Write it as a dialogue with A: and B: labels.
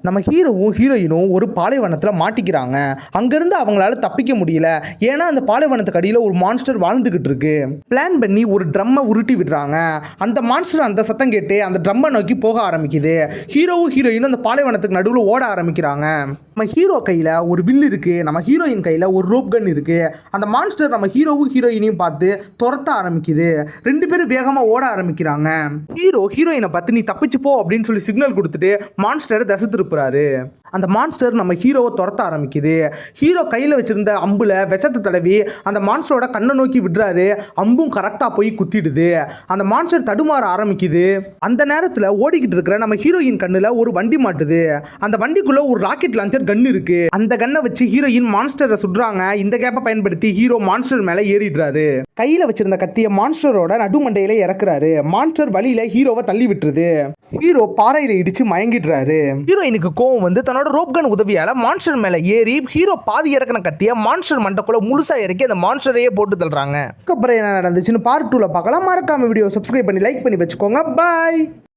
A: நம்ம ஹீரோவும் ஹீரோயினும் ஒரு பாலைவனத்தில் மாட்டிக்கிறாங்க. அங்கேருந்து அவங்களால தப்பிக்க முடியல. ஏன்னா அந்த பாலைவனத்துக்கு அடியில் ஒரு மான்ஸ்டர் வாழ்ந்துகிட்டு இருக்கு. பிளான் பண்ணி ஒரு ட்ரம்மை உருட்டி விடுறாங்க. அந்த மான்ஸ்டர் அந்த சத்தம் கேட்டு அந்த ட்ரம்மை நோக்கி போக ஆரம்பிக்குது. ஹீரோவும் ஹீரோயினும் அந்த பாலைவனத்துக்கு நடுவில் ஓட ஆரம்பிக்கிறாங்க. நம்ம ஹீரோ கையில் ஒரு வில் இருக்கு, நம்ம ஹீரோயின் கையில் ஒரு ரோப் கன் இருக்கு. அந்த மான்ஸ்டர் நம்ம ஹீரோவும் ஹீரோயினையும் பார்த்து துரத்த ஆரம்பிக்குது. ரெண்டு பேரும் வேகமாக ஓட ஆரம்பிக்கிறாங்க. ஹீரோ ஹீரோயினை பார்த்து நீ தப்பிச்சு போ அப்படின்னு சொல்லி சிக்னல் கொடுத்துட்டு மான்ஸ்டரை தசை திருப்புறாரு. அந்த மான்ஸ்டர் நம்ம ஹீரோவை துரத்த ஆரம்பிக்குது. ஹீரோ கையில் வச்சிருந்த அம்புல விஷத்தை தடவி அந்த மான்ஸ்டரோட கண்ணை நோக்கி விடுறாரு. அம்பும் கரெக்டாக போய் குத்திடுது. அந்த மான்ஸ்டர் தடுமாற ஆரம்பிக்குது. அந்த நேரத்தில் ஓடிக்கிட்டு இருக்கிற நம்ம ஹீரோயின் கண்ணில் ஒரு வண்டி மாட்டுது. அந்த வண்டிக்குள்ள ஒரு ராக்கெட் லான்ச்சர் கன் இருக்கு. அந்த கன்னை வச்சு ஹீரோயின் மான்ஸ்டரை சுடுறாங்க. இந்த கேப்பை பயன்படுத்தி ஹீரோ மான்ஸ்டர் மேலே ஏறிடுறாரு. கையில் வச்சிருந்த கத்திய மான்ஸ்டரோட நடுமண்டையில இறக்குறாரு. மான்ஸ்டர் வழியில ஹீரோவை தள்ளி விட்டுருது. ஹீரோ பாறையில இடிச்சு மயங்கிடுறாரு. ஹீரோயினுக்கு கோவம் வந்து தன்னோட ரோப் கன் உதவியால மான்ஸ்டர் மேல ஏறி ஹீரோ பாதி இறக்கின கத்திய மான்ஸ்டர் மண்டக்குள்ள முழுசா இறக்கி அந்த மான்ஸ்டரையே போட்டு தள்ளுறாங்க. அதுக்கப்புறம் என்ன நடந்துச்சுன்னு பார்ட் 2ல பார்க்கலாம். மறக்காம வீடியோ சப்ஸ்கிரைப் பண்ணி லைக் பண்ணி வச்சுக்கோங்க. பாய்.